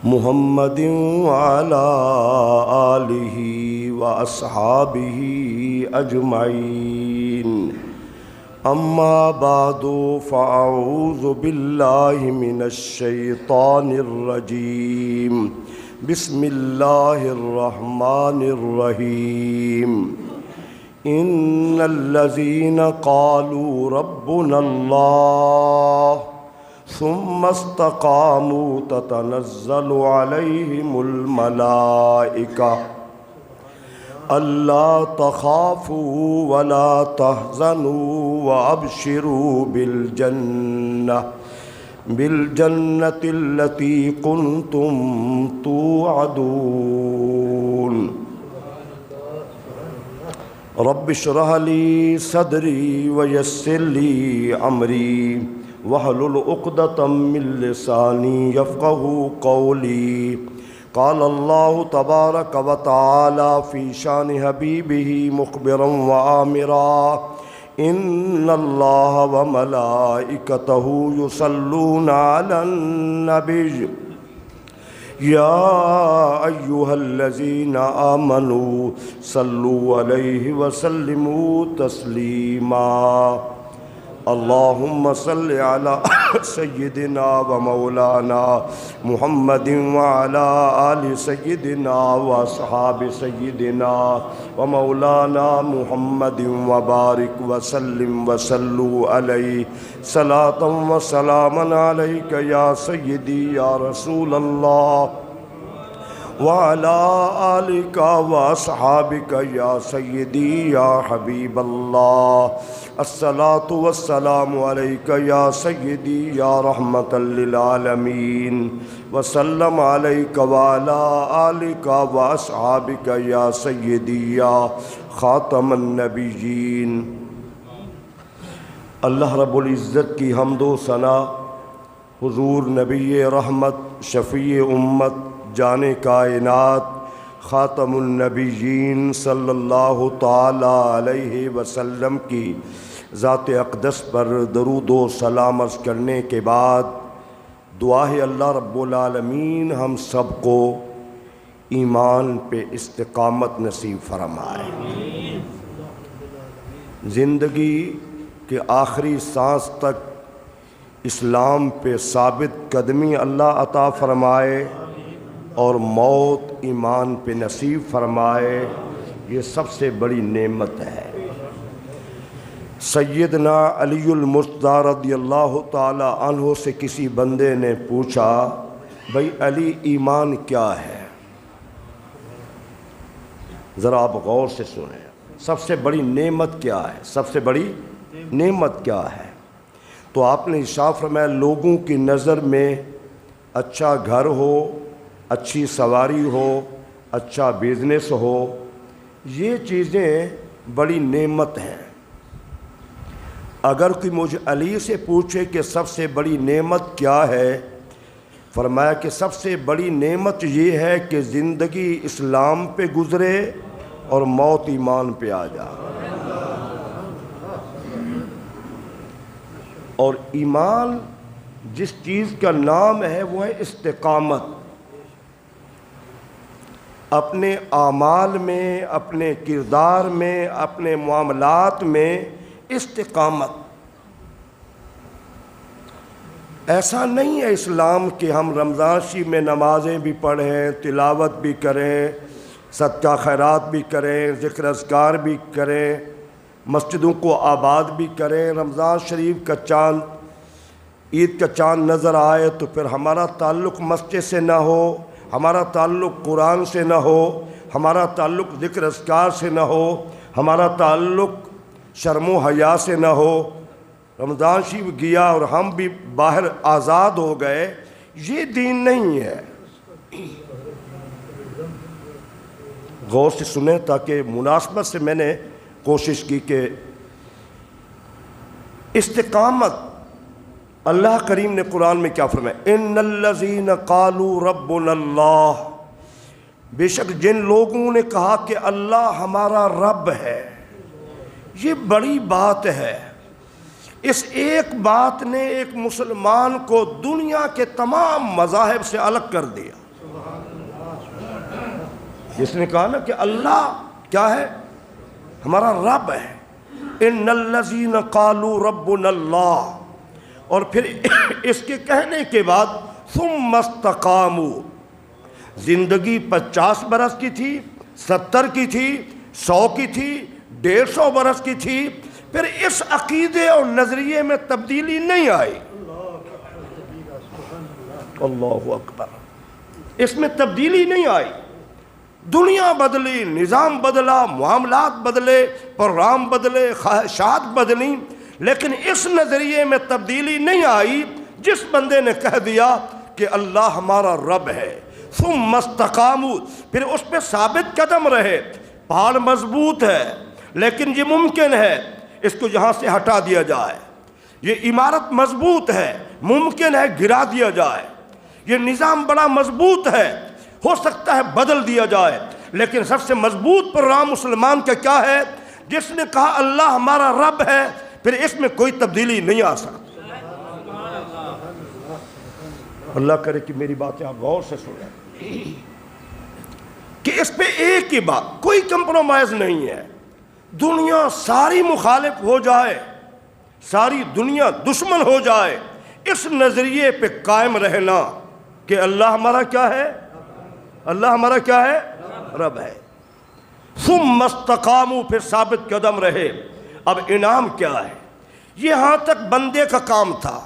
محمد وعلى آلہ واصحابہ اجمعین اما بعد فاعوذ باللہ من الشیطان الرجیم بسم اللہ الرحمن الرحیم ان الذین قالوا ربنا اللہ ثم استقاموا تتنزل علیہم الملائکہ الا تخافوا ولا تحزنوا وابشروا بالجنة التي كنتم توعدون رب اشرح لي صدري ويسر لي امري واحلل عقدة من لساني يفقهوا قولي قال الله تبارك وتعالى في شان حبيبه مخبرا وآمرا إن الله وملائكته يصلون على النبي يا أيها الذين آمنوا صلوا عليه وسلموا تسليما اللهم صل على سيدنا ومولانا محمد وعلى آل سيدنا وأصحاب سيدنا ومولانا محمد وبارك وسلم وصلوا عليه صلاة وسلاما عليك يا سيدي يا رسول الله وعلى آلك وأصحابك يا سيدي يا حبيب الله الصلاة والسلام عليك يا سيدي يا رحمة للعالمين وسلم عليك وعلى آلك وأصحابك يا سيدي يا خاتم النبيين اللہ رب العزت کی حمد و ثنا حضور نبی رحمت شفیع امت جان کائنات خاتم النبیین صلی اللہ تعالی علیہ وسلم کی ذات اقدس پر درود و سلام عرض کرنے کے بعد دعا ہے اللہ رب العالمین ہم سب کو ایمان پہ استقامت نصیب فرمائے، زندگی کے آخری سانس تک اسلام پہ ثابت قدمی اللہ عطا فرمائے اور موت ایمان پہ نصیب فرمائے، یہ سب سے بڑی نعمت ہے۔ سیدنا علی المرتضیٰ رضی اللہ تعالی عنہ سے کسی بندے نے پوچھا بھئی علی ایمان کیا ہے؟ ذرا آپ غور سے سنیں، سب سے بڑی نعمت کیا ہے؟ سب سے بڑی نعمت کیا ہے؟ تو آپ نے ارشاد فرمایا لوگوں کی نظر میں اچھا گھر ہو، اچھی سواری ہو، اچھا بزنس ہو، یہ چیزیں بڑی نعمت ہیں۔ اگر کوئی مجھے علی سے پوچھے کہ سب سے بڑی نعمت کیا ہے، فرمایا کہ سب سے بڑی نعمت یہ ہے کہ زندگی اسلام پہ گزرے اور موت ایمان پہ آ جائے۔ اور ایمان جس چیز کا نام ہے وہ ہے استقامت، اپنے اعمال میں، اپنے کردار میں، اپنے معاملات میں استقامت۔ ایسا نہیں ہے اسلام کہ ہم رمضان شریف میں نمازیں بھی پڑھیں، تلاوت بھی کریں، صدقہ خیرات بھی کریں، ذکر اذکار بھی کریں، مسجدوں کو آباد بھی کریں، رمضان شریف کا چاند، عید کا چاند نظر آئے تو پھر ہمارا تعلق مسجد سے نہ ہو، ہمارا تعلق قرآن سے نہ ہو، ہمارا تعلق ذکر اذکار سے نہ ہو، ہمارا تعلق شرم و حیا سے نہ ہو، رمضان شریف گیا اور ہم بھی باہر آزاد ہو گئے، یہ دین نہیں ہے۔ غور سے سنیں تاکہ مناسبت سے میں نے کوشش کی کہ استقامت، اللہ کریم نے قرآن میں کیا فرمایا؟ ان الذین قالوا ربنا اللہ، بے شک جن لوگوں نے کہا کہ اللہ ہمارا رب ہے، یہ بڑی بات ہے۔ اس ایک بات نے ایک مسلمان کو دنیا کے تمام مذاہب سے الگ کر دیا۔ اس نے کہا نا کہ اللہ کیا ہے؟ ہمارا رب ہے. ان الذین قالوا ربنا اللہ، اور پھر اس کے کہنے کے بعد ثم استقاموا، زندگی 50 برس کی تھی، 70 کی تھی، 100 کی تھی، 150 برس کی تھی، پھر اس عقیدے اور نظریے میں تبدیلی نہیں آئی. اللہ اکبر. اس میں تبدیلی نہیں آئی. دنیا بدلی، نظام بدلا، معاملات بدلے، پروگرام بدلے، خواہشات بدلی، لیکن اس نظریے میں تبدیلی نہیں آئی. جس بندے نے کہہ دیا کہ اللہ ہمارا رب ہے، ثم استقاموا، پھر اس پہ ثابت قدم رہے. پہاڑ مضبوط ہے لیکن یہ ممکن ہے اس کو یہاں سے ہٹا دیا جائے. یہ عمارت مضبوط ہے، ممکن ہے گرا دیا جائے. یہ نظام بڑا مضبوط ہے، ہو سکتا ہے بدل دیا جائے، لیکن سب سے مضبوط پروگرام مسلمان کا کیا ہے؟ جس نے کہا اللہ ہمارا رب ہے، پھر اس میں کوئی تبدیلی نہیں آ سکتی. اللہ کرے کہ میری باتیں آپ غور سے سنیں کہ اس پہ ایک ہی بات، کوئی کمپرومائز نہیں ہے. دنیا ساری مخالف ہو جائے، ساری دنیا دشمن ہو جائے، اس نظریے پہ قائم رہنا کہ اللہ ہمارا کیا ہے؟ اللہ ہمارا کیا ہے؟ رب ہے. ثم استقاموا، پھر ثابت قدم رہے. اب انعام کیا ہے؟ یہاں تک بندے کا کام تھا،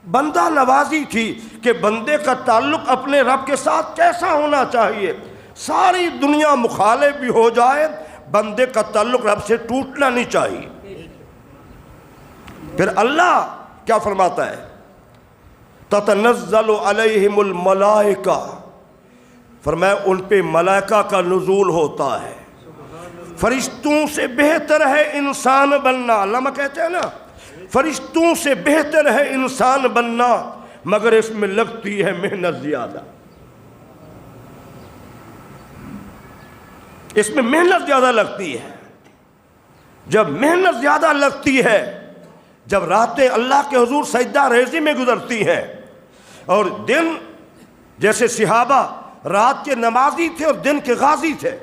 بندہ نوازی تھی کہ بندے کا تعلق اپنے رب کے ساتھ کیسا ہونا چاہیے. ساری دنیا مخالف بھی ہو جائے، بندے کا تعلق رب سے ٹوٹنا نہیں چاہیے. پھر اللہ کیا فرماتا ہے؟ تتنزل علیہم الملائکہ، فرمایا ان پہ ملائکہ کا نزول ہوتا ہے. فرشتوں سے بہتر ہے انسان بننا. علامہ کہتے ہیں نا فرشتوں سے بہتر ہے انسان بننا، مگر اس میں لگتی ہے محنت زیادہ. اس میں محنت زیادہ لگتی ہے. جب محنت زیادہ لگتی ہے، جب راتیں اللہ کے حضور سجدہ ریزی میں گزرتی ہیں، اور دن جیسے صحابہ رات کے نمازی تھے اور دن کے غازی تھے.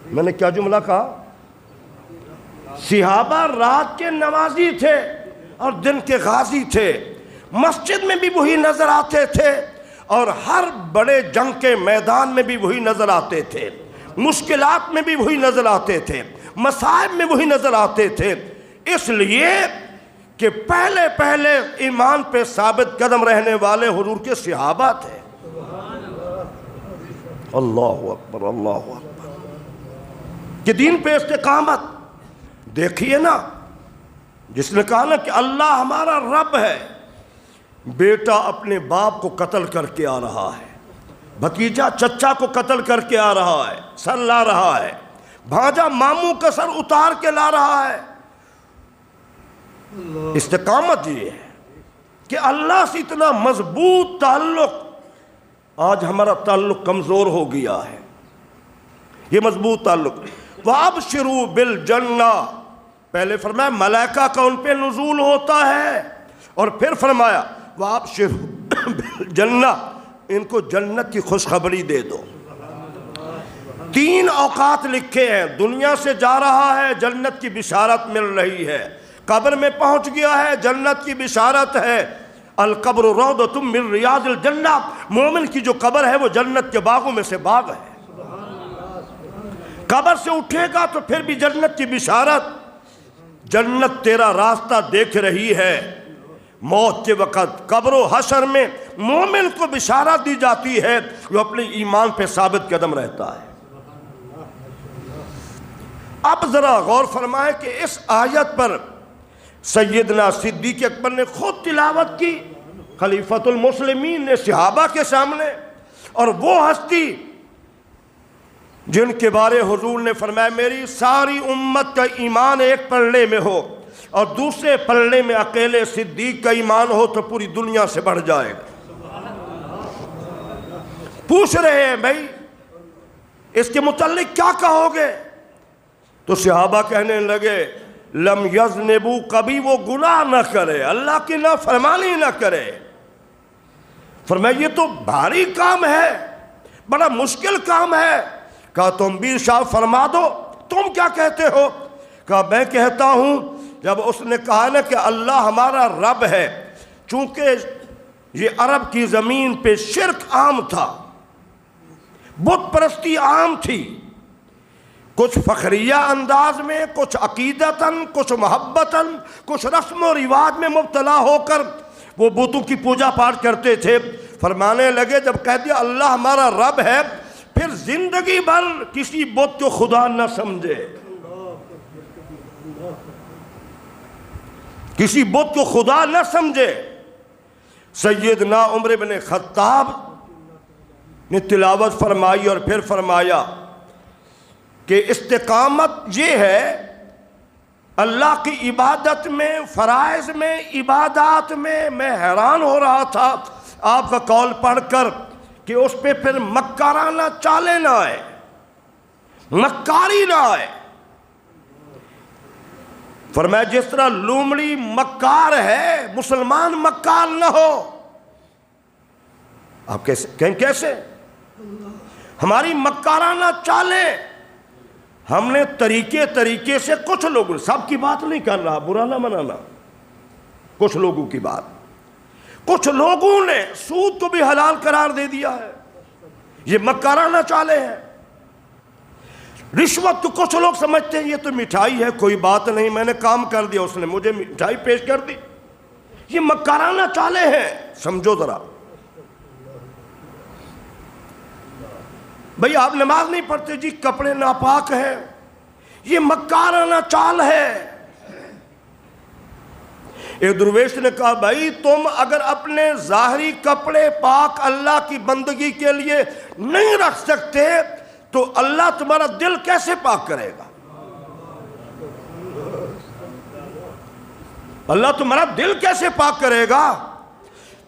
میں نے کیا جملہ کہا؟ صحابہ رات کے نمازی تھے اور دن کے غازی تھے. مسجد میں بھی وہی نظر آتے تھے اور ہر بڑے جنگ کے میدان میں بھی وہی نظر آتے تھے. مشکلات میں بھی وہی نظر آتے تھے، مصائب میں وہی نظر آتے تھے. اس لیے کہ پہلے ایمان پہ ثابت قدم رہنے والے حضور کے صحابہ تھے. اللہ اکبر، اللہ اکبر. کہ دین پہ استقامت. دیکھیے نا، جس نے کہا نا کہ اللہ ہمارا رب ہے، بیٹا اپنے باپ کو قتل کر کے آ رہا ہے، بھتیجا چچا کو قتل کر کے آ رہا ہے، سر لا رہا ہے، بھانجا ماموں کا سر اتار کے لا رہا ہے. استقامت یہ ہے کہ اللہ سے اتنا مضبوط تعلق. آج ہمارا تعلق کمزور ہو گیا ہے. یہ مضبوط تعلق. وَأَبْشِرُوا بِالْجَنَّةِ، پہلے فرمایا ملائکہ کا ان پہ نزول ہوتا ہے، اور پھر فرمایا وَأَبْشِرُوا بِالْجَنَّةِ، ان کو جنت کی خوشخبری دے دو. 3 اوقات لکھے ہیں. دنیا سے جا رہا ہے، جنت کی بشارت مل رہی ہے. قبر میں پہنچ گیا ہے، جنت کی بشارت ہے. القبر روضۃ من ریاض الجنہ، مومن کی جو قبر ہے وہ جنت کے باغوں میں سے باغ ہے. قبر سے اٹھے گا تو پھر بھی جنت کی بشارت. جنت تیرا راستہ دیکھ رہی ہے. موت کے وقت قبر و حشر میں مومن کو بشارت دی جاتی ہے جو اپنے ایمان پہ ثابت قدم رہتا ہے. اب ذرا غور فرمائیں کہ اس آیت پر سیدنا صدیق اکبر نے خود تلاوت کی، خلیفۃ المسلمین نے صحابہ کے سامنے. اور وہ ہستی جن کے بارے حضور نے فرمایا میری ساری امت کا ایمان ایک پلڑے میں ہو اور دوسرے پلڑے میں اکیلے صدیق کا ایمان ہو تو پوری دنیا سے بڑھ جائے گا. پوچھ رہے ہیں بھائی اس کے متعلق کیا کہو گے؟ تو صحابہ کہنے لگے لم یذنبو، کبھی وہ گناہ نہ کرے، اللہ کی نافرمانی نہ کرے. فرمایا یہ تو بھاری کام ہے، بڑا مشکل کام ہے۔ کہا تم بھی ارشاد فرما دو، تم کیا کہتے ہو؟ کہا میں کہتا ہوں، جب اس نے کہا نا کہ اللہ ہمارا رب ہے، چونکہ یہ عرب کی زمین پہ شرک عام تھا، بت پرستی عام تھی، کچھ فخریہ انداز میں، کچھ عقیدتاً، کچھ محبتاً، کچھ رسم و رواج میں مبتلا ہو کر وہ بتوں کی پوجا پاٹ کرتے تھے۔ فرمانے لگے جب کہہ دیا اللہ ہمارا رب ہے، پھر زندگی بھر کسی بت کو خدا نہ سمجھے، کسی بت کو خدا نہ سمجھے۔ سیدنا عمر بن خطاب نے تلاوت فرمائی اور پھر فرمایا کہ استقامت یہ ہے اللہ کی عبادت میں، فرائض میں، عبادات میں۔ میں حیران ہو رہا تھا آپ کا قول پڑھ کر کہ اس پہ پھر مکارانہ چالیں نہ آئے، مکاری نہ آئے۔ فرمایا جس طرح لومڑی مکار ہے، مسلمان مکار نہ ہو۔ آپ کیسے کہیں کیسے؟ ہماری مکارانہ چالیں، ہم نے طریقے سے کچھ لوگوں، سب کی بات نہیں کر رہا، برا نہ منانا، کچھ لوگوں کی بات، کچھ لوگوں نے سود کو بھی حلال قرار دے دیا ہے، یہ مکارانہ چالیں ہیں۔ رشوت کو کچھ لوگ سمجھتے ہیں یہ تو مٹھائی ہے، کوئی بات نہیں، میں نے کام کر دیا، اس نے مجھے مٹھائی پیش کر دی، یہ مکارانہ چالیں ہیں، سمجھو ذرا۔ بھئی آپ نماز نہیں پڑھتے جی، کپڑے ناپاک ہیں، یہ مکارانہ چال ہے۔ ایک درویش نے کہا بھائی تم اگر اپنے ظاہری کپڑے پاک اللہ کی بندگی کے لیے نہیں رکھ سکتے تو اللہ تمہارا دل کیسے پاک کرے گا؟ اللہ تمہارا دل کیسے پاک کرے گا؟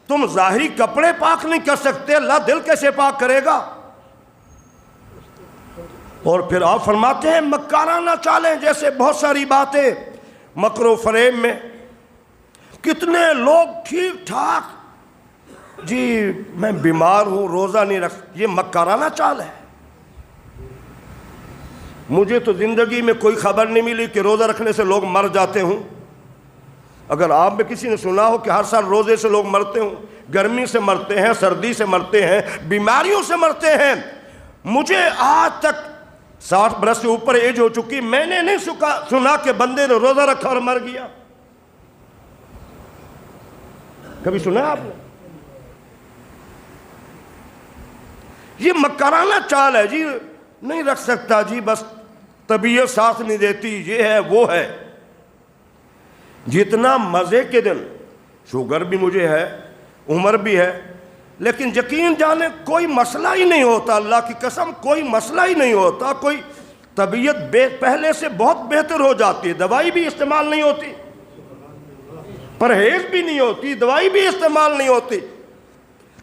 تم ظاہری کپڑے پاک نہیں کر سکتے، اللہ دل کیسے پاک کرے گا؟ اور پھر آپ فرماتے ہیں مکارانہ چالیں، جیسے بہت ساری باتیں مکر و فریب میں، کتنے لوگ ٹھیک ٹھاک جی میں بیمار ہوں روزہ نہیں رکھ، یہ مکارانہ چال ہے۔ مجھے تو زندگی میں کوئی خبر نہیں ملی کہ روزہ رکھنے سے لوگ مر جاتے ہوں۔ اگر آپ میں کسی نے سنا ہو کہ ہر سال روزے سے لوگ مرتے ہوں، گرمی سے مرتے ہیں، سردی سے مرتے ہیں، بیماریوں سے مرتے ہیں، مجھے آج تک 60 برس سے اوپر ایج ہو چکی، میں نے نہیں سنا کہ بندے نے روزہ رکھا اور مر گیا۔ کبھی سنا آپ نے؟ یہ مکرانہ چال ہے جی، نہیں رکھ سکتا جی، بس طبیعت ساتھ نہیں دیتی، یہ ہے وہ ہے۔ جتنا مزے کے دن، شوگر بھی مجھے ہے، عمر بھی ہے، لیکن یقین جانے کوئی مسئلہ ہی نہیں ہوتا، اللہ کی قسم کوئی مسئلہ ہی نہیں ہوتا، کوئی طبیعت پہلے سے بہت بہتر ہو جاتی ہے، دوائی بھی استعمال نہیں ہوتی، پرہیز بھی نہیں ہوتی، دوائی بھی استعمال نہیں ہوتی،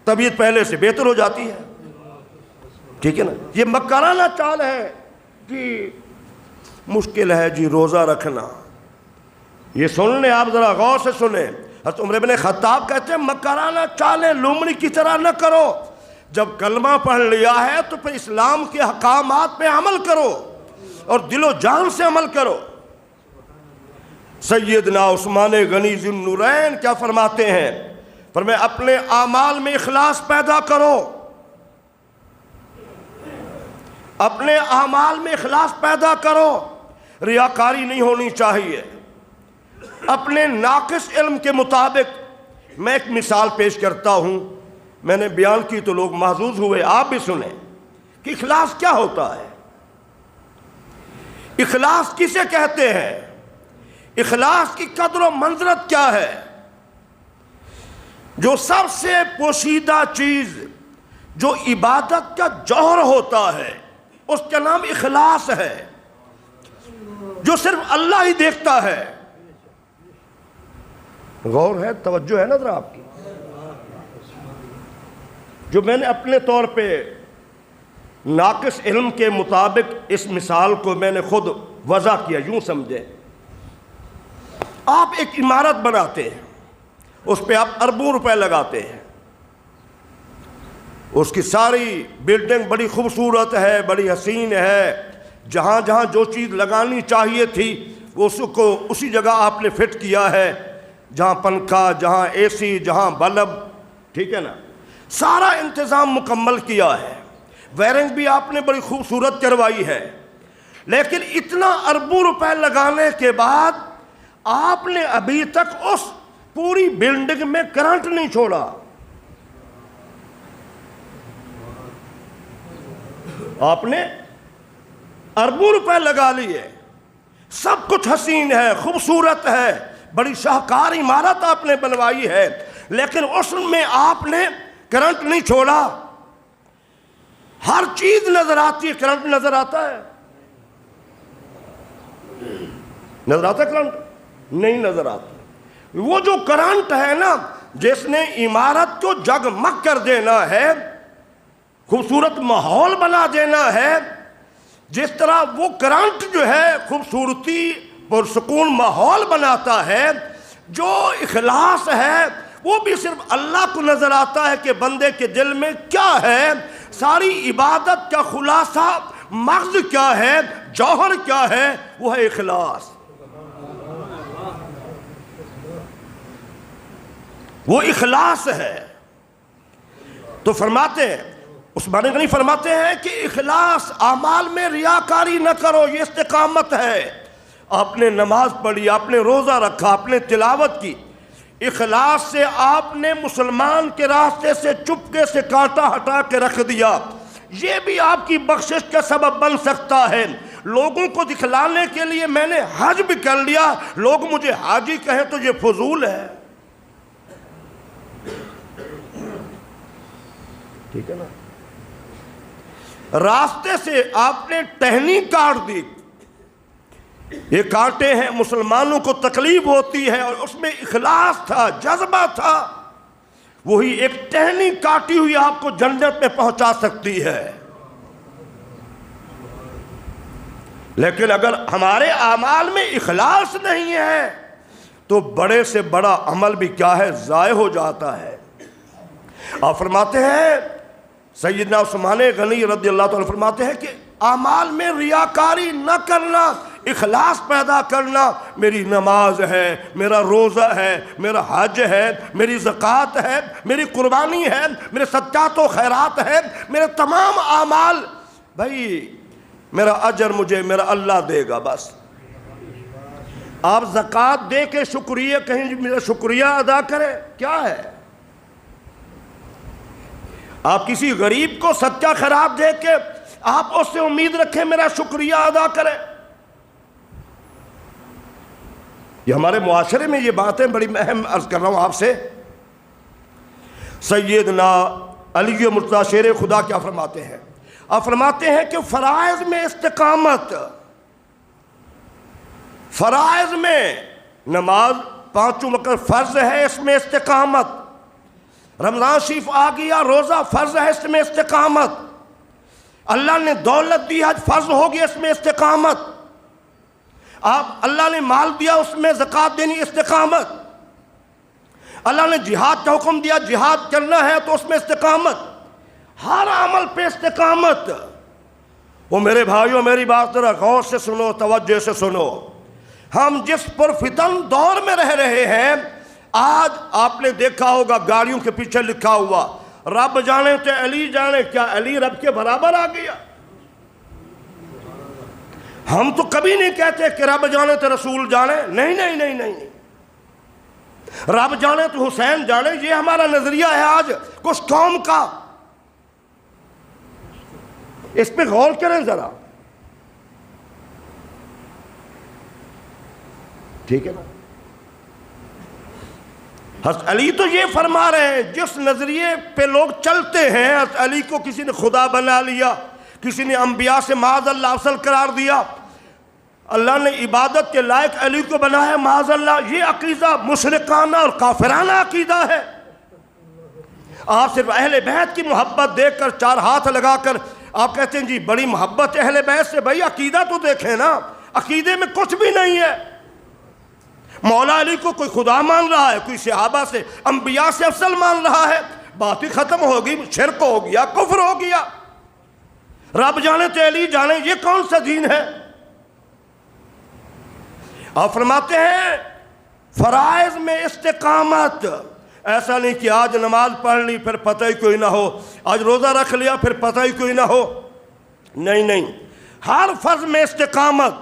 طبیعت پہلے سے بہتر ہو جاتی ہے۔ ٹھیک ہے نا؟ یہ مکرانہ چال ہے کہ مشکل ہے جی روزہ رکھنا۔ یہ سن لیں آپ، ذرا غور سے سنیں۔ حضرت عمر بن خطاب کہتے ہیں مکرانہ چالیں لومڑی کی طرح نہ کرو، جب کلمہ پڑھ لیا ہے تو پھر اسلام کے احکامات پہ عمل کرو اور دل و جان سے عمل کرو۔ سیدنا عثمان غنی ذو النورین کیا فرماتے ہیں؟ فرمایا اپنے اعمال میں اخلاص پیدا کرو، اپنے اعمال میں اخلاص پیدا کرو، ریاکاری نہیں ہونی چاہیے۔ اپنے ناقص علم کے مطابق میں ایک مثال پیش کرتا ہوں، میں نے بیان کی تو لوگ محظوظ ہوئے، آپ بھی سنیں کہ اخلاص کیا ہوتا ہے، اخلاص کسے کہتے ہیں، اخلاص کی قدر و منزلت کیا ہے۔ جو سب سے پوشیدہ چیز جو عبادت کا جوہر ہوتا ہے اس کا نام اخلاص ہے، جو صرف اللہ ہی دیکھتا ہے۔ غور ہے، توجہ ہے نا ذرا آپ کی؟ جو میں نے اپنے طور پہ ناقص علم کے مطابق اس مثال کو میں نے خود وضع کیا، یوں سمجھیں آپ ایک عمارت بناتے ہیں، اس پہ آپ اربوں روپے لگاتے ہیں، اس کی ساری بلڈنگ بڑی خوبصورت ہے، بڑی حسین ہے، جہاں جہاں جو چیز لگانی چاہیے تھی اس کو اسی جگہ آپ نے فٹ کیا ہے، جہاں پنکھا، جہاں اے سی، جہاں بلب، ٹھیک ہے نا، سارا انتظام مکمل کیا ہے، وائرنگ بھی آپ نے بڑی خوبصورت کروائی ہے، لیکن اتنا اربوں روپے لگانے کے بعد آپ نے ابھی تک اس پوری بلڈنگ میں کرنٹ نہیں چھوڑا۔ آپ نے اربوں روپے لگا لیے، سب کچھ حسین ہے، خوبصورت ہے، بڑی شاہکار عمارت آپ نے بنوائی ہے، لیکن اس میں آپ نے کرنٹ نہیں چھوڑا۔ ہر چیز نظر آتی ہے، کرنٹ نظر آتا ہے؟ نظر آتا ہے کرنٹ؟ نہیں نظر آتا۔ وہ جو کرنٹ ہے نا، جس نے عمارت کو جگمگ کر دینا ہے، خوبصورت ماحول بنا دینا ہے، جس طرح وہ کرنٹ جو ہے خوبصورتی پرسکون ماحول بناتا ہے، جو اخلاص ہے وہ بھی صرف اللہ کو نظر آتا ہے کہ بندے کے دل میں کیا ہے، ساری عبادت کا خلاصہ مغز کیا ہے، جوہر کیا ہے، وہ ہے اخلاص۔ وہ اخلاص ہے۔ تو فرماتے ہیں، عثمان غنی فرماتے ہیں کہ اخلاص، اعمال میں ریاکاری نہ کرو، یہ استقامت ہے۔ آپ نے نماز پڑھی، آپ نے روزہ رکھا، آپ نے تلاوت کی، اخلاص سے آپ نے مسلمان کے راستے سے چپکے سے کانٹا ہٹا کے رکھ دیا، یہ بھی آپ کی بخشش کا سبب بن سکتا ہے۔ لوگوں کو دکھلانے کے لیے میں نے حج بھی کر لیا، لوگ مجھے حاجی کہیں تو یہ فضول ہے، ٹھیک ہے نا۔ راستے سے آپ نے ٹہنی کاٹ دی، یہ کانٹے ہیں، مسلمانوں کو تکلیف ہوتی ہے، اور اس میں اخلاص تھا، جذبہ تھا، وہی ایک ٹہنی کاٹی ہوئی آپ کو جنت میں پہنچا سکتی ہے۔ لیکن اگر ہمارے اعمال میں اخلاص نہیں ہے تو بڑے سے بڑا عمل بھی کیا ہے، ضائع ہو جاتا ہے۔ آپ فرماتے ہیں، سیدنا عثمان غنی رضی اللہ تعالیٰ فرماتے ہیں کہ اعمال میں ریاکاری نہ کرنا، اخلاص پیدا کرنا۔ میری نماز ہے، میرا روزہ ہے، میرا حج ہے، میری زکوٰۃ ہے، میری قربانی ہے، میرے صدقات و خیرات ہے، میرے تمام اعمال، بھائی میرا اجر مجھے میرا اللہ دے گا بس۔ آپ زکوٰۃ دے کے شکریہ کہیں میرا شکریہ ادا کریں، کیا ہے؟ آپ کسی غریب کو صدقہ خیرات دے کے آپ اس سے امید رکھیں میرا شکریہ ادا کریں۔ یہ ہمارے معاشرے میں یہ باتیں بڑی اہم عرض کر رہا ہوں آپ سے۔ سیدنا علی مرتضیٰ شیر خدا کیا فرماتے ہیں؟ آپ فرماتے ہیں کہ فرائض میں استقامت، فرائض میں نماز 5 وقت فرض ہے، اس میں استقامت۔ رمضان شریف آ گیا، روزہ فرض ہے، اس میں استقامت۔ اللہ نے دولت دی، حج فرض ہو گیا، اس میں استقامت۔ اللہ نے مال دیا، اس میں زکوٰۃ دینی، استقامت۔ اللہ نے جہاد کا حکم دیا، جہاد کرنا ہے تو اس میں استقامت۔ ہر عمل پہ استقامت۔ وہ میرے بھائیوں میری بات ذرا غور سے سنو، توجہ سے سنو۔ ہم جس پرفتن دور میں رہ رہے ہیں، آج آپ نے دیکھا ہوگا گاڑیوں کے پیچھے لکھا ہوا رب جانے تے علی جانے، کیا علی رب کے برابر آ گیا؟ ہم تو کبھی نہیں کہتے کہ رب جانے تے رسول جانے، نہیں نہیں نہیں نہیں، رب جانے تو حسین جانے، یہ ہمارا نظریہ ہے آج کچھ قوم کا۔ اس پہ غور کریں ذرا، ٹھیک ہے نا۔ حضرت علی تو یہ فرما رہے ہیں، جس نظریے پہ لوگ چلتے ہیں، حضرت علی کو کسی نے خدا بنا لیا، کسی نے انبیاء سے معاذ اللہ افضل قرار دیا، اللہ نے عبادت کے لائق علی کو بنایا معاذ اللہ، یہ عقیدہ مشرکانہ اور کافرانہ عقیدہ ہے۔ آپ صرف اہل بیت کی محبت دیکھ کر 4 ہاتھ لگا کر آپ کہتے ہیں جی بڑی محبت اہل بیت سے، بھائی عقیدہ تو دیکھیں نا، عقیدے میں کچھ بھی نہیں ہے۔ مولا علی کو کوئی خدا مان رہا ہے، کوئی صحابہ سے انبیاء سے افضل مان رہا ہے، بات ہی ختم ہوگی، شرک ہو گیا، کفر ہو گیا۔ رب جانے تعالی جانے یہ کون سا دین ہے؟ آپ فرماتے ہیں فرائض میں استقامت، ایسا نہیں کہ آج نماز پڑھ لی پھر پتہ ہی کوئی نہ ہو، آج روزہ رکھ لیا پھر پتہ ہی کوئی نہ ہو، نہیں، ہر فرض میں استقامت۔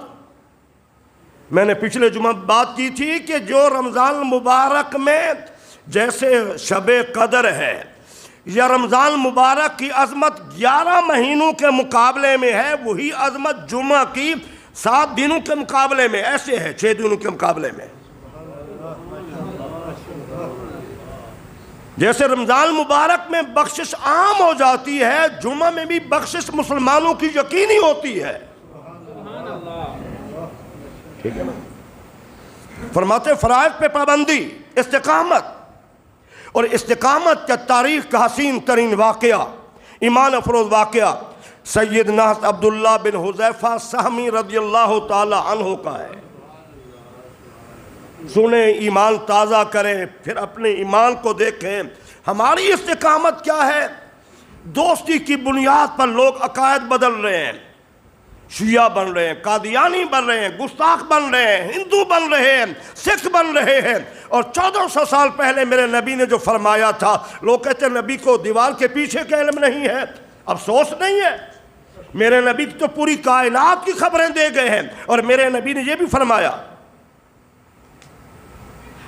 میں نے پچھلے جمعہ بات کی تھی کہ جو رمضان مبارک میں جیسے شب قدر ہے یا رمضان مبارک کی عظمت 11 مہینوں کے مقابلے میں ہے، وہی عظمت جمعہ کی 7 دنوں کے مقابلے میں ایسے ہے، 6 دنوں کے مقابلے میں۔ جیسے رمضان مبارک میں بخشش عام ہو جاتی ہے، جمعہ میں بھی بخشش مسلمانوں کی یقینی ہوتی ہے۔ ٹھیک ہے نا؟ فرماتے فرائض پہ پابندی، استقامت، اور استقامت کا تاریخ کا حسین ترین واقعہ، ایمان افروز واقعہ سیدنا عبداللہ بن حذیفہ سہمی رضی اللہ تعالی عنہ کا ہے۔ سنیں، ایمان تازہ کریں، پھر اپنے ایمان کو دیکھیں۔ ہماری استقامت کیا ہے؟ دوستی کی بنیاد پر لوگ عقائد بدل رہے ہیں، شیعہ بن رہے ہیں، قادیانی بن رہے ہیں، گستاخ بن رہے ہیں، ہندو بن رہے ہیں، سکھ بن رہے ہیں۔ اور 1400 سال پہلے میرے نبی نے جو فرمایا تھا، لوگ کہتے ہیں نبی کو دیوار کے پیچھے کا علم نہیں ہے۔ افسوس نہیں ہے، میرے نبی تو پوری کائنات کی خبریں دے گئے ہیں، اور میرے نبی نے یہ بھی فرمایا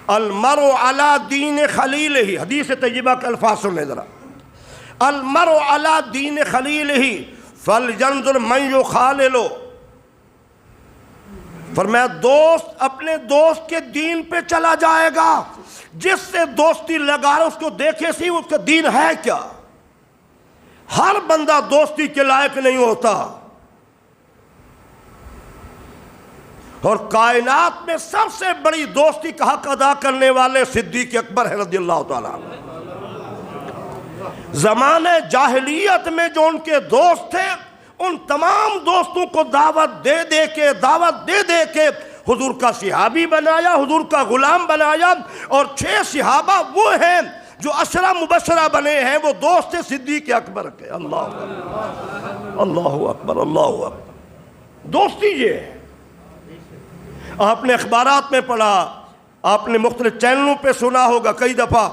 المرء علی دین خلیلہ، حدیث طیبہ کے الفاظ سنیں ذرا، المرء علی دین خلیلہ فَلْيَنْظُرْ مَنْ يُخَالِلُ، فرمایا دوست اپنے دوست کے دین پہ چلا جائے گا، جس سے دوستی لگا رہا اس کو دیکھے سی اس کا دین ہے کیا۔ ہر بندہ دوستی کے لائق نہیں ہوتا، اور کائنات میں سب سے بڑی دوستی کا حق ادا کرنے والے صدیق اکبر ہے رضی اللہ تعالیٰ عنہ۔ زمانے جاہلیت میں جو ان کے دوست تھے، ان تمام دوستوں کو دعوت دے دے کے حضور کا صحابی بنایا، حضور کا غلام بنایا، اور 6 صحابہ وہ ہیں جو 10 مبشرہ بنے ہیں، وہ دوست تھے صدیق اکبر کے۔ اللہ اکبر، اللہ اکبر، اللہ اکبر۔ دوستی یہ ہے۔ آپ نے اخبارات میں پڑھا، آپ نے مختلف چینلوں پہ سنا ہوگا کئی دفعہ،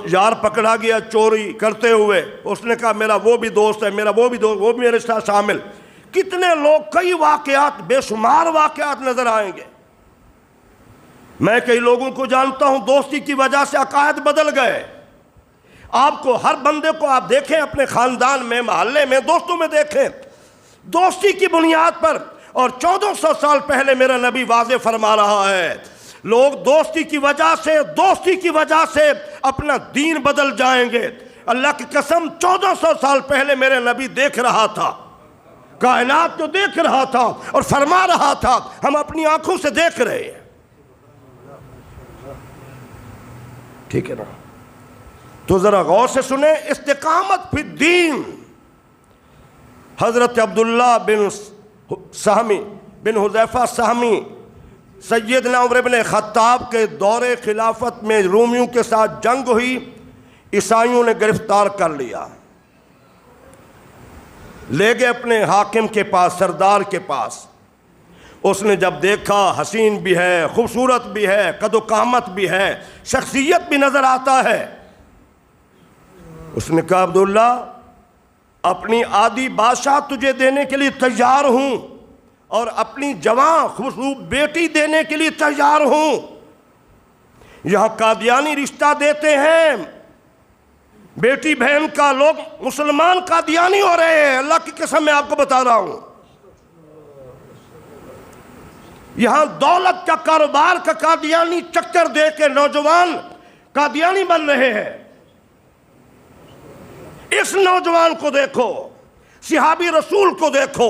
یار پکڑا گیا چوری کرتے ہوئے، اس نے کہا میرا وہ بھی دوست ہے، میرا وہ بھی دوست، وہ بھی میرے ساتھ شامل۔ کتنے لوگ، کئی واقعات، بے شمار واقعات نظر آئیں گے۔ میں کئی لوگوں کو جانتا ہوں دوستی کی وجہ سے عقائد بدل گئے۔ آپ کو، ہر بندے کو آپ دیکھیں اپنے خاندان میں، محلے میں، دوستوں میں دیکھیں، دوستی کی بنیاد پر۔ اور 1400 سال پہلے میرا نبی واضح فرما رہا ہے، لوگ دوستی کی وجہ سے اپنا دین بدل جائیں گے۔ اللہ کی قسم 1400 سال پہلے میرے نبی دیکھ رہا تھا، کائنات کو دیکھ رہا تھا اور فرما رہا تھا، ہم اپنی آنکھوں سے دیکھ رہے ہیں۔ ٹھیک ہے نا؟ تو ذرا غور سے سنیں، استقامت فی الدین۔ حضرت عبداللہ بن حذیفہ سہمی، سیدنا عمر بن خطاب کے دور خلافت میں رومیوں کے ساتھ جنگ ہوئی، عیسائیوں نے گرفتار کر لیا، لے گئے اپنے حاکم کے پاس، سردار کے پاس۔ اس نے جب دیکھا حسین بھی ہے، خوبصورت بھی ہے، قد و قامت بھی ہے، شخصیت بھی نظر آتا ہے، اس نے کہا عبداللہ اپنی آدھی بادشاہ تجھے دینے کے لیے تیار ہوں، اور اپنی جوان خوبصورت بیٹی دینے کے لیے تیار ہوں۔ یہاں قادیانی رشتہ دیتے ہیں، بیٹی بہن کا، لوگ مسلمان قادیانی ہو رہے ہیں، اللہ کی قسم میں آپ کو بتا رہا ہوں۔ یہاں دولت کا کاروبار کا قادیانی چکر دے کے نوجوان قادیانی بن رہے ہیں۔ اس نوجوان کو دیکھو، صحابی رسول کو دیکھو،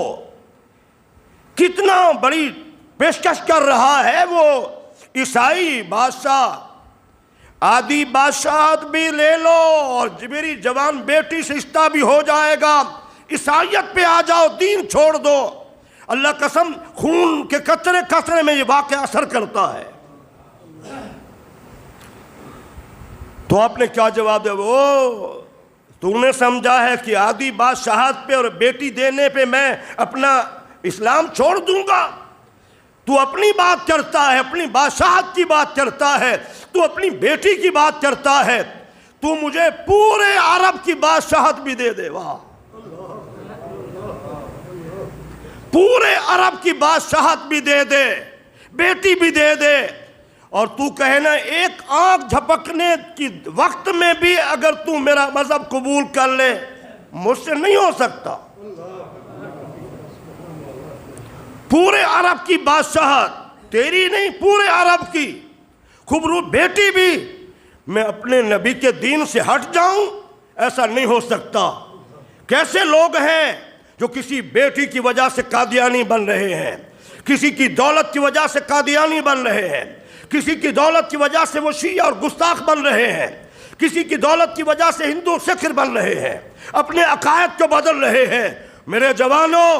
کتنا بڑی پیشکش کر رہا ہے وہ عیسائی بادشاہ، آدھی بادشاہت بھی لے لو اور میری جوان بیٹی سے رشتہ بھی ہو جائے گا، عیسائیت پہ آ جاؤ، دین چھوڑ دو۔ اللہ قسم، خون کے قطرے قطرے میں یہ واقعہ اثر کرتا ہے۔ تو آپ نے کیا جواب دیا؟ وہ تو نے سمجھا ہے کہ آدھی بادشاہت پہ اور بیٹی دینے پہ میں اپنا اسلام چھوڑ دوں گا؟ تو اپنی بات کرتا ہے، اپنی بادشاہت کی بات کرتا ہے، تو اپنی بیٹی کی بات کرتا ہے، تو مجھے پورے عرب کی بادشاہت بھی دے دے۔ واہ، پورے عرب کی بادشاہت بھی دے دے، بیٹی بھی دے دے، اور تو کہنا ایک آنکھ جھپکنے کی وقت میں بھی اگر تو میرا مذہب قبول کر لے، مجھ سے نہیں ہو سکتا۔ پورے عرب کی بادشاہت، تیری نہیں، پورے عرب کی خوبرو بیٹی بھی، میں اپنے نبی کے دین سے ہٹ جاؤں؟ ایسا نہیں ہو سکتا۔ کیسے لوگ ہیں جو کسی بیٹی کی وجہ سے قادیانی بن رہے ہیں، کسی کی دولت کی وجہ سے قادیانی بن رہے ہیں، کسی کی دولت کی وجہ سے وہ شیعہ اور گستاخ بن رہے ہیں، کسی کی دولت کی وجہ سے ہندو سکھ بن رہے ہیں، اپنے عقائد کو بدل رہے ہیں۔ میرے جوانوں،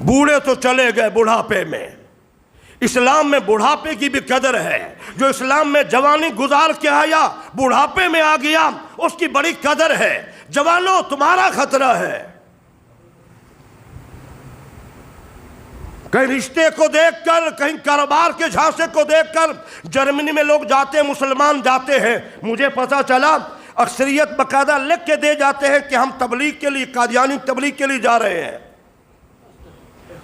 بوڑھے تو چلے گئے بڑھاپے میں، اسلام میں بڑھاپے کی بھی قدر ہے۔ جو اسلام میں جوانی گزار کے آیا، بڑھاپے میں آ گیا، اس کی بڑی قدر ہے۔ جوانوں، تمہارا خطرہ ہے۔ کہیں رشتے کو دیکھ کر، کہیں کاروبار کے جھانسے کو دیکھ کر، جرمنی میں لوگ جاتے ہیں، مسلمان جاتے ہیں، مجھے پتا چلا اکثریت باقاعدہ لکھ کے دے جاتے ہیں کہ ہم تبلیغ کے لیے، قادیانی تبلیغ کے لیے جا رہے ہیں۔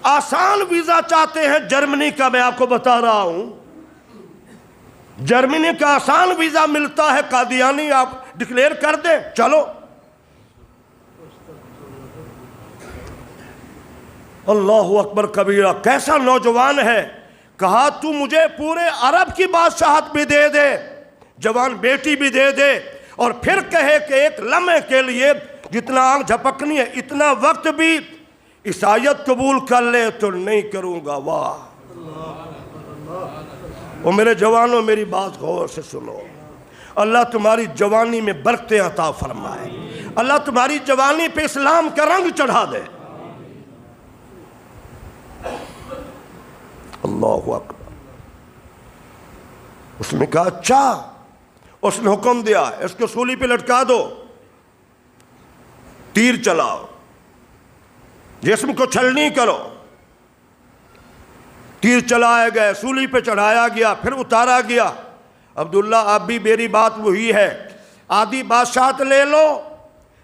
آسان ویزا چاہتے ہیں جرمنی کا، میں آپ کو بتا رہا ہوں، جرمنی کا آسان ویزا ملتا ہے، قادیانی آپ ڈکلیئر کر دیں، چلو۔ اللہ اکبر کبیرہ، کیسا نوجوان ہے! کہا تو مجھے پورے عرب کی بادشاہت بھی دے دے، جوان بیٹی بھی دے دے، اور پھر کہے کہ ایک لمحے کے لیے جتنا آنکھ جھپکنی ہے، اتنا وقت بھی عیسائیت قبول کر لے تو نہیں کروں گا۔ واہ! اور میرے جوانوں، میری بات غور سے سنو، اللہ تمہاری جوانی میں برکتیں عطا فرمائے، اللہ تمہاری جوانی پہ اسلام کا رنگ چڑھا دے۔ اللہ اکبر۔ اس نے کہا اچھا، اس نے حکم دیا اس کو سولی پہ لٹکا دو، تیر چلاؤ، جسم کو چھلنی کرو۔ تیر چلائے گئے، سولی پہ چڑھایا گیا، پھر اتارا گیا۔ عبداللہ، اب بھی میری بات وہی ہے، آدھی بادشاہت لے لو،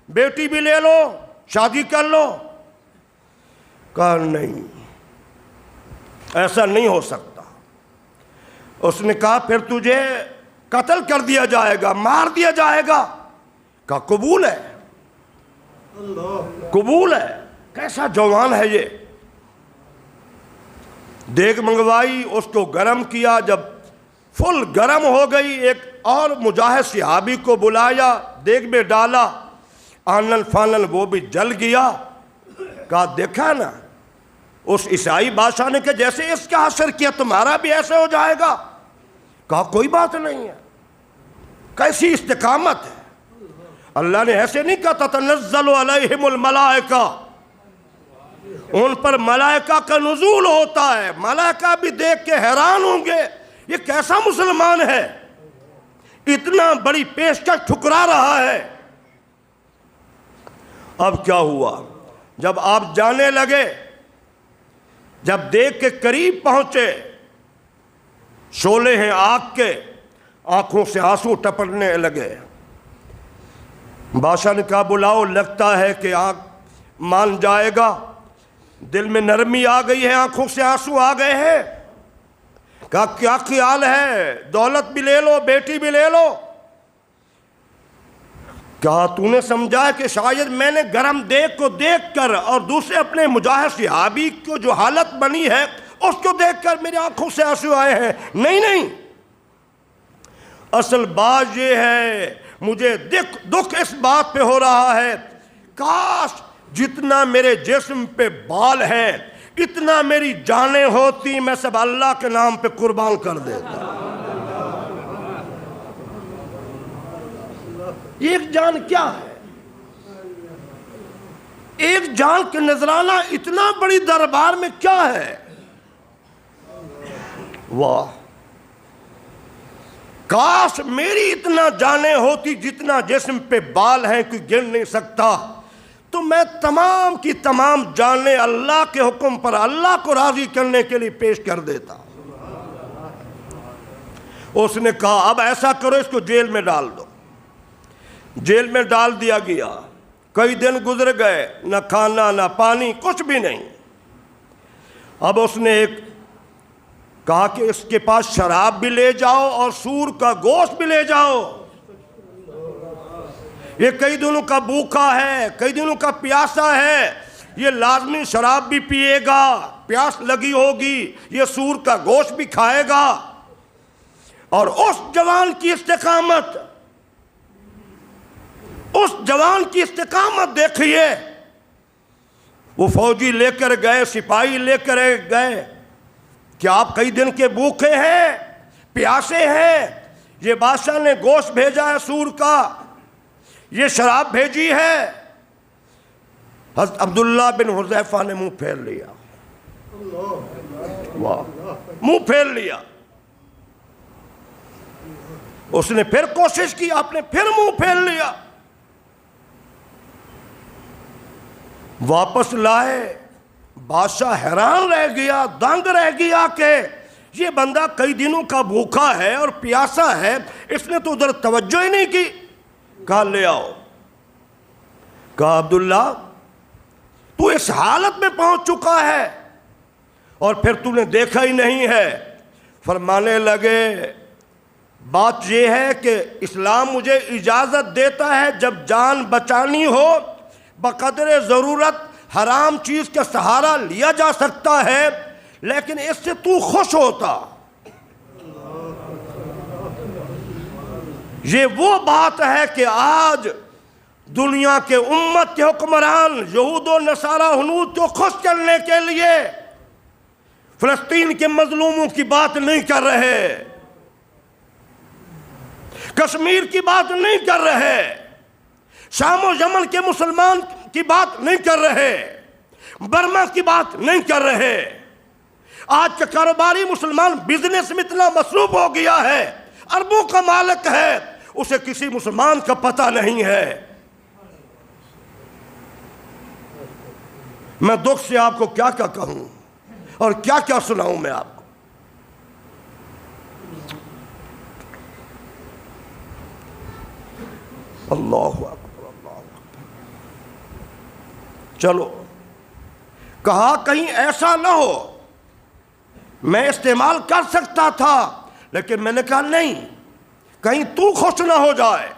بیٹی بھی لے لو، شادی کر لو۔ کہا نہیں، ایسا نہیں ہو سکتا۔ اس نے کہا پھر تجھے قتل کر دیا جائے گا، مار دیا جائے گا۔ کہا قبول ہے، قبول ہے۔ کیسا جوان ہے یہ! دیگ منگوائی، اس کو گرم کیا، جب فل گرم ہو گئی، ایک اور مجاہد صحابی کو بلایا، دیگ میں ڈالا، آنن فانن وہ بھی جل گیا۔ کہا دیکھا نا، اس عیسائی بادشاہ نے کہ جیسے اس کا حشر کیا تمہارا بھی ایسے ہو جائے گا۔ کہا کوئی بات نہیں ہے۔ کیسی استقامت ہے! اللہ نے ایسے نہیں کہا تتنزل علیہم الملائکہ، ان پر ملائکہ کا نزول ہوتا ہے، ملائکہ بھی دیکھ کے حیران ہوں گے یہ کیسا مسلمان ہے، اتنا بڑی پیشکش ٹھکرا رہا ہے۔ اب کیا ہوا؟ جب آپ جانے لگے، جب دیکھ کے قریب پہنچے، شعلے ہیں آگ کے، آنکھوں سے آنسو ٹپکنے لگے۔ بادشاہ نے کہا بلاؤ، لگتا ہے کہ آنکھ مان جائے گا، دل میں نرمی آ گئی ہے، آنکھوں سے آنسو آ گئے ہیں۔ کہا کیا خیال ہے؟ دولت بھی لے لو، بیٹی بھی لے لو۔ کہا تو نے سمجھا ہے کہ شاید میں نے گرم دیگ کو دیکھ کر اور دوسرے اپنے مجاہد صحابی کو جو حالت بنی ہے اس کو دیکھ کر میری آنکھوں سے آنسو آئے ہیں؟ نہیں نہیں، اصل بات یہ ہے، مجھے دکھ اس بات پہ ہو رہا ہے، کاش جتنا میرے جسم پہ بال ہیں اتنا میری جانیں ہوتی، میں سب اللہ کے نام پہ قربان کر دیتا۔ ایک جان کیا ہے؟ ایک جان کے نذرانہ اتنا بڑی دربار میں کیا ہے؟ واہ! کاش میری اتنا جانیں ہوتی جتنا جسم پہ بال ہیں کوئی گن نہیں سکتا، تو میں تمام کی تمام جانیں اللہ کے حکم پر اللہ کو راضی کرنے کے لیے پیش کر دیتا۔ اس نے کہا اب ایسا کرو اس کو جیل میں ڈال دو۔ جیل میں ڈال دیا گیا، کئی دن گزر گئے، نہ کھانا نہ پانی، کچھ بھی نہیں۔ اب اس نے ایک کہا کہ اس کے پاس شراب بھی لے جاؤ اور سور کا گوشت بھی لے جاؤ، یہ کئی دنوں کا بھوکا ہے، کئی دنوں کا پیاسا ہے، یہ لازمی شراب بھی پیے گا، پیاس لگی ہوگی، یہ سور کا گوشت بھی کھائے گا۔ اور اس جوان کی استقامت دیکھیے، وہ فوجی لے کر گئے، سپاہی لے کر گئے کہ آپ کئی دن کے بھوکے ہیں، پیاسے ہیں، یہ بادشاہ نے گوشت بھیجا ہے سور کا، یہ شراب بھیجی ہے۔ حضرت عبداللہ بن حذیفہ نے منہ پھیر لیا، منہ پھیر لیا۔ اس نے پھر کوشش کی، آپ نے پھر منہ پھیر لیا۔ واپس لائے، بادشاہ حیران رہ گیا، دنگ رہ گیا کہ یہ بندہ کئی دنوں کا بھوکا ہے اور پیاسا ہے، اس نے تو ادھر توجہ ہی نہیں کی۔ کہا لے آؤ۔ کہا عبداللہ تو اس حالت میں پہنچ چکا ہے اور پھر تو نے دیکھا ہی نہیں ہے۔ فرمانے لگے بات یہ ہے کہ اسلام مجھے اجازت دیتا ہے جب جان بچانی ہو بقدر ضرورت حرام چیز کا سہارا لیا جا سکتا ہے، لیکن اس سے تو خوش ہوتا۔ یہ وہ بات ہے کہ آج دنیا کے امت کے حکمران یہود و نصارہ ہنود کو خوش کرنے کے لیے فلسطین کے مظلوموں کی بات نہیں کر رہے، کشمیر کی بات نہیں کر رہے، شام و یمن کے مسلمان کی بات نہیں کر رہے، برما کی بات نہیں کر رہے۔ آج کا کاروباری مسلمان بزنس میں اتنا مصروف ہو گیا ہے، اربوں کا مالک ہے، اسے کسی مسلمان کا پتہ نہیں ہے۔ میں دکھ سے آپ کو کیا کیا کہوں اور کیا کیا سناؤں میں آپ کو۔ اللہ اکبر، اللہ اکبر۔ چلو کہا کہیں ایسا نہ ہو، میں استعمال کر سکتا تھا لیکن میں نے کہا نہیں، کہیں تو خوش نہ ہو جائے۔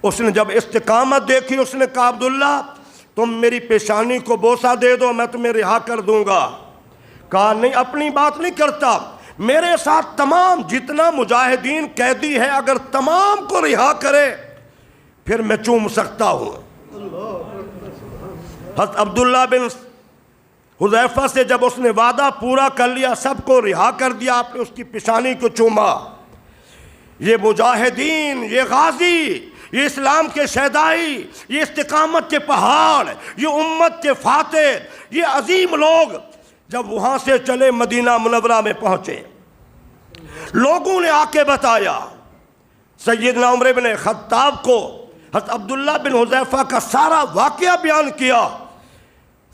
اس نے جب استقامت دیکھی، اس نے کہا عبداللہ تم میری پیشانی کو بوسہ دے دو، میں تمہیں رہا کر دوں گا۔ کہا نہیں، اپنی بات نہیں کرتا، میرے ساتھ تمام جتنا مجاہدین قیدی ہے اگر تمام کو رہا کرے پھر میں چوم سکتا ہوں۔ حضرت عبداللہ بن حذیفہ سے جب اس نے وعدہ پورا کر لیا، سب کو رہا کر دیا، آپ نے اس کی پیشانی کو چوما۔ یہ مجاہدین، یہ غازی، یہ اسلام کے شہدائی، یہ استقامت کے پہاڑ، یہ امت کے فاتح، یہ عظیم لوگ جب وہاں سے چلے مدینہ منورہ میں پہنچے، لوگوں نے آ کے بتایا، سیدنا عمر بن خطاب کو حضرت عبداللہ بن حذیفہ کا سارا واقعہ بیان کیا۔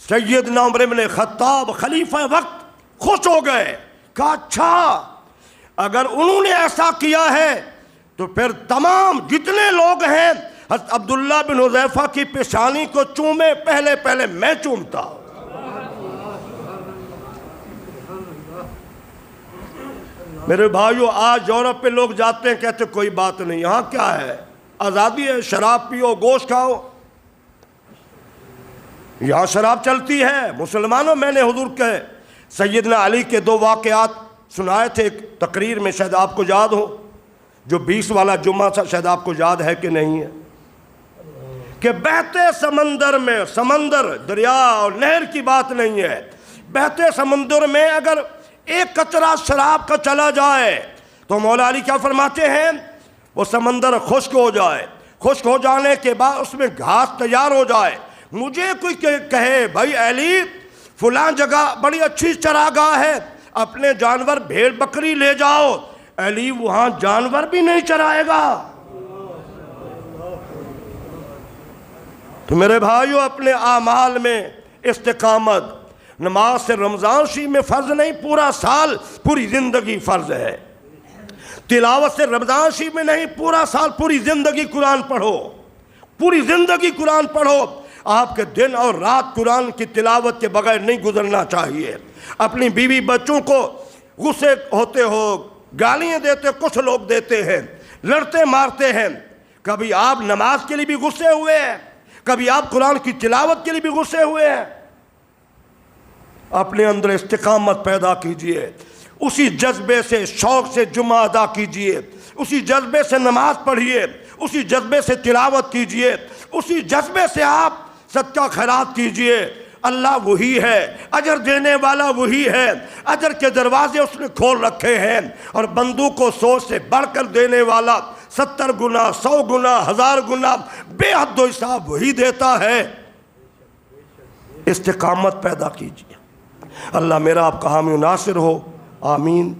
سیدنا عمر بن خطاب خلیفہ وقت خوش ہو گئے، کہا اچھا اگر انہوں نے ایسا کیا ہے تو پھر تمام جتنے لوگ ہیں حضرت عبداللہ بن حذیفہ کی پیشانی کو چومے، پہلے میں چومتا۔ میرے بھائیو، آج یورپ پہ لوگ جاتے ہیں، کہتے کوئی بات نہیں، یہاں کیا ہے، آزادی ہے، شراب پیو، گوشت کھاؤ، یہاں شراب چلتی ہے۔ مسلمانوں، میں نے حضور کے سیدنا علی کے 2 واقعات سنائے تھے ایک تقریر میں، شاید آپ کو یاد ہو، جو 20 والا جمعہ تھا، شاید آپ کو یاد ہے کہ نہیں ہے، کہ بہتے سمندر میں، سمندر دریا اور نہر کی بات نہیں ہے، بہتے سمندر میں اگر ایک قطرہ شراب کا چلا جائے تو مولا علی کیا فرماتے ہیں، وہ سمندر خشک ہو جائے، خشک ہو جانے کے بعد اس میں گھاس تیار ہو جائے۔ مجھے کوئی کہے بھائی علی فلاں جگہ بڑی اچھی چراگاہ ہے، اپنے جانور بھیڑ بکری لے جاؤ، علی وہاں جانور بھی نہیں چرائے گا۔ تو میرے بھائیو، اپنے اعمال میں استقامت، نماز سے رمضان شریف میں فرض نہیں، پورا سال پوری زندگی فرض ہے۔ تلاوت سے رمضان شریف میں نہیں، پورا سال پوری زندگی قرآن پڑھو، پوری زندگی قرآن پڑھو۔ آپ کے دن اور رات قرآن کی تلاوت کے بغیر نہیں گزرنا چاہیے۔ اپنی بیوی بچوں کو غصے ہوتے ہو، گالیاں دیتے، کچھ لوگ دیتے ہیں، لڑتے مارتے ہیں، کبھی آپ نماز کے لیے بھی غصے ہوئے ہیں، کبھی آپ قرآن کی تلاوت کے لیے بھی غصے ہوئے ہیں؟ اپنے اندر استقامت پیدا کیجئے، اسی جذبے سے، شوق سے جمعہ ادا کیجئے، اسی جذبے سے نماز پڑھیے، اسی جذبے سے تلاوت کیجئے، اسی جذبے سے آپ صدقہ خیرات کیجئے۔ اللہ وہی ہے، اجر دینے والا وہی ہے، اجر کے دروازے اس نے کھول رکھے ہیں، اور بندوں کو 100 سے بڑھ کر دینے والا 70 گنا، 100 گنا، 1000 گنا بے حد و حساب وہی دیتا ہے۔ استقامت پیدا کیجئے۔ اللہ میرا آپ کا حامی و ناصر ہو، آمین۔